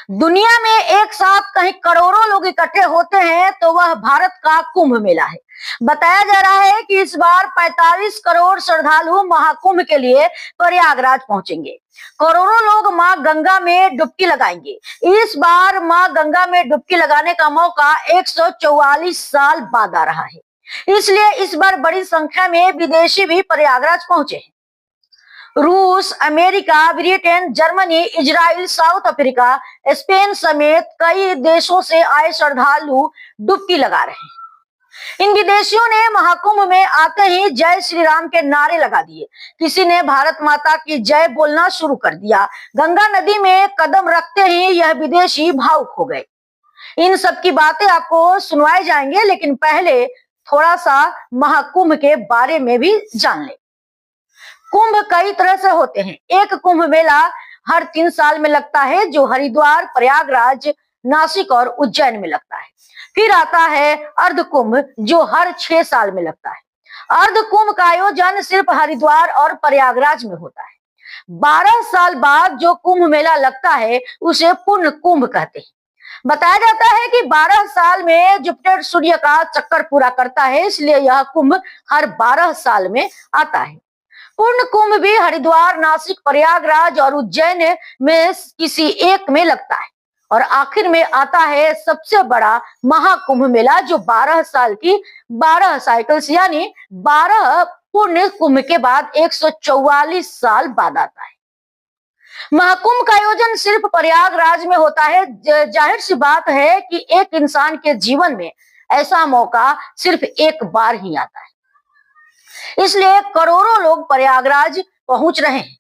दुनिया में एक साथ कहीं करोड़ों लोग इकट्ठे होते हैं तो वह भारत का कुंभ मेला है। बताया जा रहा है कि इस बार 45 करोड़ श्रद्धालु महाकुंभ के लिए प्रयागराज पहुंचेंगे। करोड़ों लोग मां गंगा में डुबकी लगाएंगे। इस बार मां गंगा में डुबकी लगाने का मौका 144 साल बाद आ रहा है। इसलिए इस बार बड़ी संख्या में विदेशी भी प्रयागराज पहुंचे हैं। रूस, America, Britain, Germany, Israel, south Africa, Spain समेत कई देशों से आए श्रद्धालु डुबकी लगा रहे हैं। इन विदेशियों ने महाकुंभ में आते ही जय श्री राम के नारे लगा दिए। किसी ने भारत माता की जय बोलना शुरू कर दिया। गंगा नदी में कदम रखते ही यह विदेशी भावुक हो गए। इन सब की बातें आपको सुनवाए जाएंगे, लेकिन पहले थोड़ा सा महाकुंभ के बारे में भी जान लें। कुंभ कई तरह से होते हैं। एक कुंभ मेला हर 3 साल में लगता है, जो हरिद्वार, प्रयागराज, नासिक और उज्जैन में लगता है। फिर आता है अर्ध कुंभ, जो हर 6 साल में लगता है। अर्ध कुंभ का आयोजन सिर्फ हरिद्वार और प्रयागराज में होता है। 12 साल बाद जो कुंभ मेला लगता है उसे पूर्ण कुंभ कहते हैं। बताया जाता है कि 12 साल में जुपिटर सूर्य का चक्कर पूरा करता है, इसलिए यह कुंभ हर 12 साल में आता है। पूर्ण कुंभ भी हरिद्वार, नासिक, प्रयागराज और उज्जैन में किसी एक में लगता है। और आखिर में आता है सबसे बड़ा महाकुंभ मेला, जो 12 साल की 12 साइकिल्स यानी 12 पूर्ण कुंभ के बाद 144 साल बाद आता है। महाकुंभ का आयोजन सिर्फ प्रयागराज में होता है। जाहिर सी बात है कि एक इंसान के जीवन में ऐसा मौका सिर्फ एक बार ही आता है, इसलिए करोड़ों लोग प्रयागराज पहुंच रहे हैं।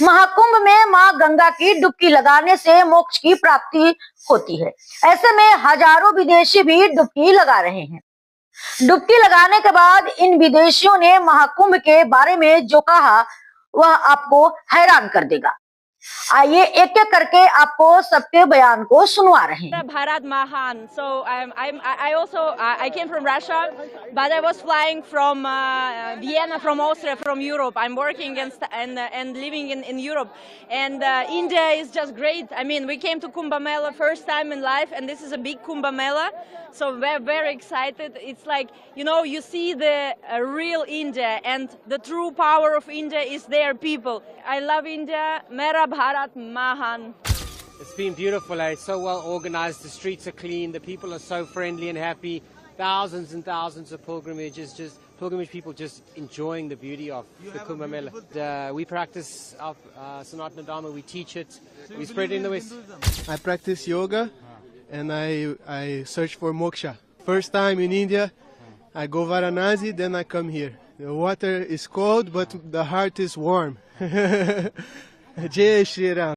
महाकुंभ में मां गंगा की डुबकी लगाने से मोक्ष की प्राप्ति होती है। ऐसे में हजारों विदेशी भी डुबकी लगा रहे हैं। डुबकी लगाने के बाद इन विदेशियों ने महाकुंभ के बारे में जो कहा वह आपको हैरान कर देगा। आइए एक एक करके आपको सबके बयान को सुनवा रहे हैं। Bharat Mahan. So I came from Russia, but I was flying from Vienna, from Austria, from Europe. I'm working and living in Europe, and India is just great. I mean, we came to Kumbh Mela first time in life, and this is a big Kumbh Mela, so we're very excited. It's like, you know, you see the real India, and the true power of India is their people. I love India. Mera Bharat Mahan. It's been beautiful, eh? It's so well organized, the streets are clean, the people are so friendly and happy. Thousands and thousands of pilgrimage people just enjoying the beauty of the Kumbh Mela. We practice our Sanatana Dharma, we teach it, we spread it in the West. I practice yoga and I search for moksha. First time in India, I go Varanasi, then I come here. The water is cold, but the heart is warm. Jai Shri Ram.